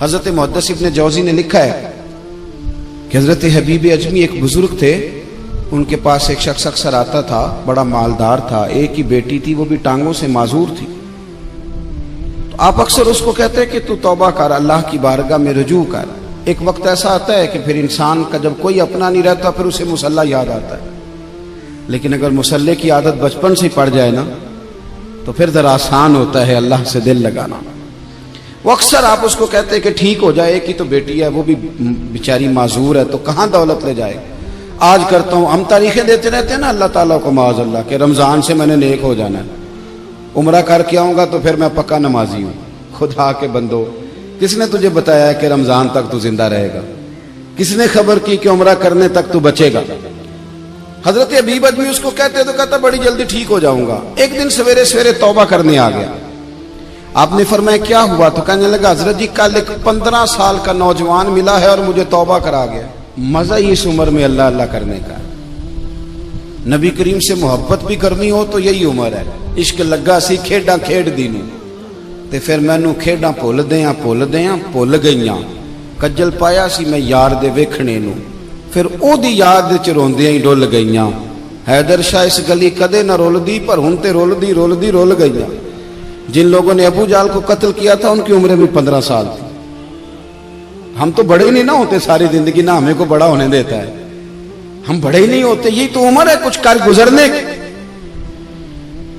حضرت محدث ابن جوزی نے لکھا ہے کہ حضرت حبیب اجمی ایک بزرگ تھے، ان کے پاس ایک شخص اکثر آتا تھا، بڑا مالدار تھا، ایک ہی بیٹی تھی، وہ بھی ٹانگوں سے معذور تھی۔ تو آپ اکثر اس کو کہتے کہ تو توبہ کر، اللہ کی بارگاہ میں رجوع کر۔ ایک وقت ایسا آتا ہے کہ پھر انسان کا جب کوئی اپنا نہیں رہتا پھر اسے مصلی یاد آتا ہے، لیکن اگر مصلی کی عادت بچپن سے پڑ جائے نا تو پھر ذرا آسان ہوتا ہے اللہ سے دل لگانا۔ وہ اکثر آپ اس کو کہتے کہ ٹھیک ہو جائے، ایک ہی تو بیٹی ہے، وہ بھی بیچاری معذور ہے، تو کہاں دولت لے جائے۔ آج کرتا ہوں، ہم تاریخیں دیتے رہتے ہیں نا اللہ تعالیٰ کو معاذ اللہ کہ رمضان سے میں نے نیک ہو جانا ہے، عمرہ کر کے آؤں گا تو پھر میں پکا نمازی ہوں۔ خدا کے بندو، کس نے تجھے بتایا ہے کہ رمضان تک تو زندہ رہے گا؟ کس نے خبر کی کہ عمرہ کرنے تک تو بچے گا؟ حضرت حبیب اجمی اس کو کہتے تو کہتا بڑی جلدی ٹھیک ہو جاؤں گا۔ ایک دن سویرے سویرے توبہ کرنے آ گیا۔ آپ نے فرمایا کیا ہوا؟ تو کہنے لگا حضرت جی کل ایک 15 سال کا نوجوان ملا ہے اور مجھے توبہ کرا گیا۔ مزہ ہی اس عمر میں اللہ اللہ کرنے کا، نبی کریم سے محبت بھی کرنی ہو تو یہی عمر ہے۔ عشق لگا سی کھیڈاں کھیڈ دی نوں تے پھر مینوں کھیڈاں بھول گئیاں، کجل پایا سی میں یار دے ویکھنے نوں، پھر او دی یاد وچ روندیاں ہی ڈل گئیاں۔ حیدر شاہ اس گلی کدے نہ رولدی پر ہن تے رول گئیاں۔ جن لوگوں نے ابو جال کو قتل کیا تھا ان کی عمریں بھی 15 سال تھی۔ ہم تو بڑے ہی نہیں نہ ہوتے ساری زندگی، نہ ہمیں کو بڑا ہونے دیتا ہے، ہم بڑے ہی نہیں ہوتے، یہی تو عمر ہے کچھ کر گزرنے کی۔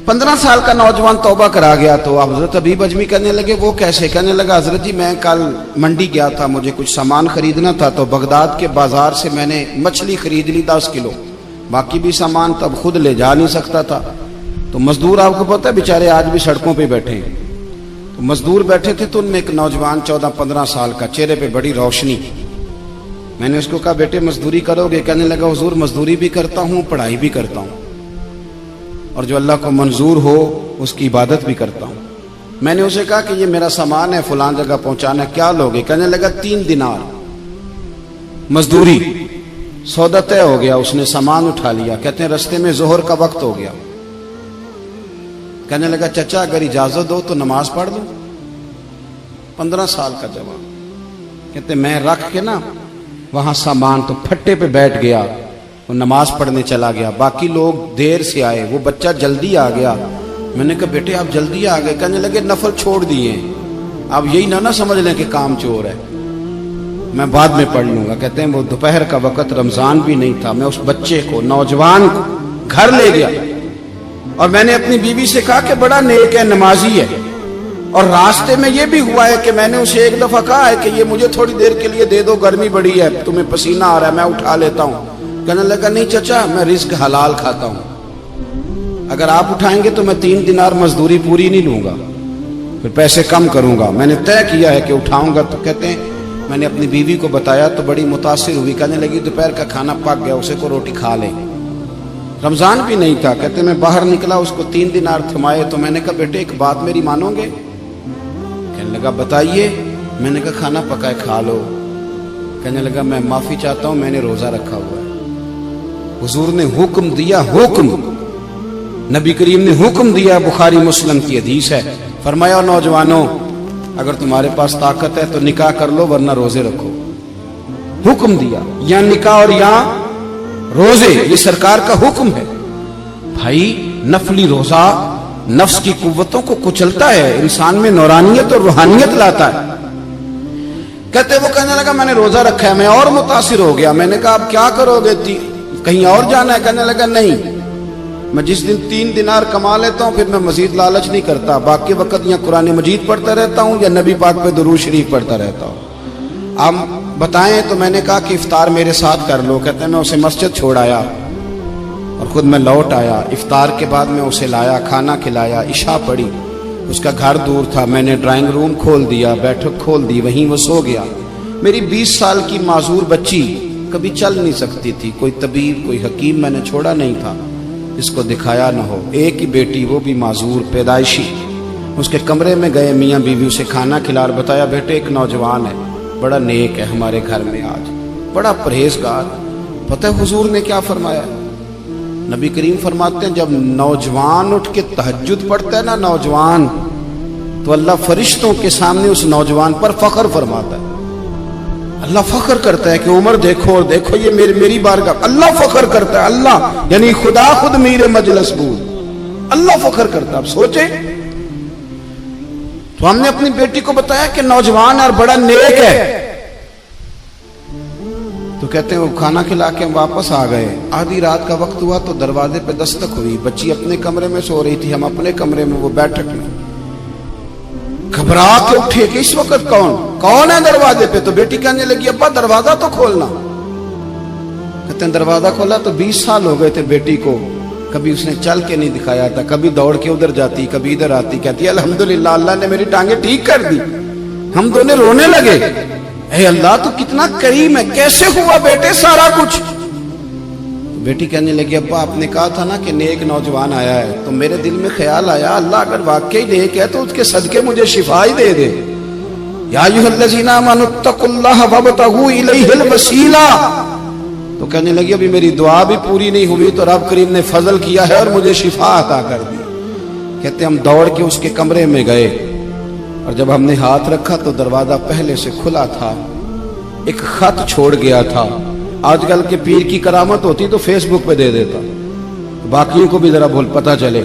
15 سال کا نوجوان توبہ کرا گیا تو حضرت حبیب اجمی کہنے لگے وہ کیسے؟ کہنے لگا حضرت جی میں کل منڈی گیا تھا، مجھے کچھ سامان خریدنا تھا، تو بغداد کے بازار سے میں نے مچھلی خرید لی 10 کلو، باقی بھی سامان تب خود لے جا نہیں سکتا تھا۔ تو مزدور آپ کو پتہ ہے بیچارے آج بھی سڑکوں پہ بیٹھے ہیں، تو مزدور بیٹھے تھے تو ان میں ایک نوجوان 14-15 سال کا، چہرے پہ بڑی روشنی۔ میں نے اس کو کہا بیٹے مزدوری کرو گے؟ کہنے لگا حضور مزدوری بھی کرتا ہوں، پڑھائی بھی کرتا ہوں، اور جو اللہ کو منظور ہو اس کی عبادت بھی کرتا ہوں۔ میں نے اسے کہا کہ یہ میرا سامان ہے فلان جگہ پہنچانا، کیا لوگے؟ کہنے لگا 3 دینار مزدوری۔ سودا طے ہو گیا، اس نے سامان اٹھا لیا۔ کہتے ہیں رستے میں ظہر کا وقت ہو گیا، کہنے لگا چچا اگر اجازت دو تو نماز پڑھ لوں۔ 15 سال کا جوان، کہتے میں رکھ کے نا وہاں سامان تو پھٹے پہ بیٹھ گیا، وہ نماز پڑھنے چلا گیا۔ باقی لوگ دیر سے آئے، وہ بچہ جلدی آ گیا۔ میں نے کہا بیٹے آپ جلدی آ گئے؟ کہنے لگے نفل چھوڑ دیے، آپ یہی نہ سمجھ لیں کہ کام چور ہے، میں بعد میں پڑھ لوں گا۔ کہتے ہیں وہ دوپہر کا وقت، رمضان بھی نہیں تھا، میں اس بچے کو نوجوان کو گھر لے گیا اور میں نے اپنی بیوی سے کہا کہ بڑا نیک ہے، نمازی ہے، اور راستے میں یہ بھی ہوا ہے کہ میں نے اسے ایک دفعہ کہا ہے کہ یہ مجھے تھوڑی دیر کے لیے دے دو، گرمی بڑی ہے، تمہیں پسینہ آ رہا ہے، میں اٹھا لیتا ہوں۔ کہنے لگا نہیں چچا میں رزق حلال کھاتا ہوں، اگر آپ اٹھائیں گے تو میں 3 دینار مزدوری پوری نہیں لوں گا، پھر پیسے کم کروں گا، میں نے طے کیا ہے کہ اٹھاؤں گا۔ تو کہتے ہیں میں نے اپنی بیوی کو بتایا تو بڑی متاثر ہوئی، کہنے لگی دوپہر کا کھانا پک گیا، اسے کو روٹی کھا لیں۔ رمضان بھی نہیں تھا، کہتے میں باہر نکلا، اس کو 3 دینار تھمائے، تو میں نے کہا بیٹے ایک بات میری مانو گے؟ کہنے لگا بتائیے۔ میں نے کہا کھانا پکائے کھا لو۔ کہنے لگا میں معافی چاہتا ہوں، میں نے روزہ رکھا ہوا ہے۔ حضور نے حکم دیا، حکم نبی کریم نے حکم دیا، بخاری مسلم کی حدیث ہے، فرمایا نوجوانوں اگر تمہارے پاس طاقت ہے تو نکاح کر لو ورنہ روزے رکھو۔ حکم دیا، یا نکاح اور یا روزے، یہ سرکار کا حکم ہے۔ بھائی نفلی روزہ نفس کی قوتوں کو کچلتا ہے، انسان میں نورانیت اور روحانیت لاتا ہے۔ کہتے وہ کہنے لگا میں نے روزہ رکھا ہے، میں اور متاثر ہو گیا۔ میں نے کہا آپ کیا کرو گے؟ کہیں اور جانا ہے؟ کہنے لگا نہیں، میں جس دن 3 دینار کما لیتا ہوں پھر میں مزید لالچ نہیں کرتا، باقی وقت یا قرآن مجید پڑھتا رہتا ہوں یا نبی پاک پہ درود شریف پڑھتا رہتا ہوں۔ آپ بتائیں؟ تو میں نے کہا کہ افطار میرے ساتھ کر لو۔ کہتے ہیں میں اسے مسجد چھوڑ آیا اور خود میں لوٹ آیا۔ افطار کے بعد میں اسے لایا، کھانا کھلایا، عشاء پڑھی، اس کا گھر دور تھا، میں نے ڈرائنگ روم کھول دیا، بیٹھک کھول دی، وہیں وہ سو گیا۔ میری 20 سال کی معذور بچی کبھی چل نہیں سکتی تھی، کوئی طبیب کوئی حکیم میں نے چھوڑا نہیں تھا اس کو دکھایا نہ ہو۔ ایک ہی بیٹی، وہ بھی معذور پیدائشی، اس کے کمرے میں گئے، میاں بیوی اسے کھانا کھلا اور بتایا بیٹے ایک نوجوان ہے، بڑا نیک ہے، ہمارے گھر میں آج بڑا پرہیزگار۔ پتہ ہے حضور نے کیا فرمایا؟ نبی کریم فرماتے ہیں جب نوجوان اٹھ کے تہجد پڑھتا ہے نا، نوجوان تو اللہ فرشتوں کے سامنے اس نوجوان پر فخر فرماتا ہے. اللہ فخر کرتا ہے کہ عمر دیکھو اور دیکھو یہ میری بارگاہ. اللہ فخر کرتا ہے, اللہ یعنی خدا خود میر مجلس بود, اللہ فخر کرتا ہے. اب سوچیں, تو ہم نے اپنی بیٹی کو بتایا کہ نوجوان اور بڑا نیک ہے, تو کہتے ہیں وہ کھانا کھلا کے ہم واپس آ گئے. آدھی رات کا وقت ہوا تو دروازے پہ دستک ہوئی. بچی اپنے کمرے میں سو رہی تھی, ہم اپنے کمرے میں, وہ بیٹھک میں. گھبرا کے اٹھے کہ اس وقت کون ہے دروازے پہ؟ تو بیٹی کہنے لگی ابا دروازہ تو کھولنا. کہتے ہیں دروازہ کھولا تو 20 سال ہو گئے تھے بیٹی کو, کبھی اس نے چل کے نہیں دکھایا تھا, کبھی دوڑ کے ادھر جاتی کبھی ادھر آتی. کہتی ہے الحمدللہ اللہ نے میری ٹانگیں ٹھیک کر دی. ہم دونوں رونے لگے, اے اللہ تو کتنا کریم ہے, کیسے ہوا بیٹے سارا کچھ؟ بیٹی کہنے لگی ابا آپ نے کہا تھا نا کہ نیک نوجوان آیا ہے, تو میرے دل میں خیال آیا اللہ اگر واقعی نیک ہے تو اس کے صدقے مجھے شفا ہی دے دے. یا ایھا الذین آمنوا اتقوا اللہ وابتغوا الیہ الوسیلہ. تو کہنے لگی ابھی میری دعا بھی پوری نہیں ہوئی تو رب کریم نے فضل کیا ہے اور مجھے شفا عطا کر دی. کہتے ہم دوڑ کے اس کے کمرے میں گئے اور جب ہم نے ہاتھ رکھا تو دروازہ پہلے سے کھلا تھا, ایک خط چھوڑ گیا تھا. آج کل کے پیر کی کرامت ہوتی تو فیس بک پہ دے دیتا, باقیوں کو بھی ذرا پتہ چلے.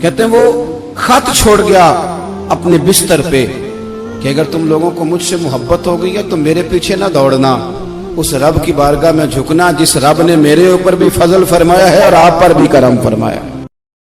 کہتے ہیں وہ خط چھوڑ گیا اپنے بستر پہ کہ اگر تم لوگوں کو مجھ سے محبت ہو گئی ہے تو میرے پیچھے نہ دوڑنا, اس رب کی بارگاہ میں جھکنا جس رب نے میرے اوپر بھی فضل فرمایا ہے اور آپ پر بھی کرم فرمایا.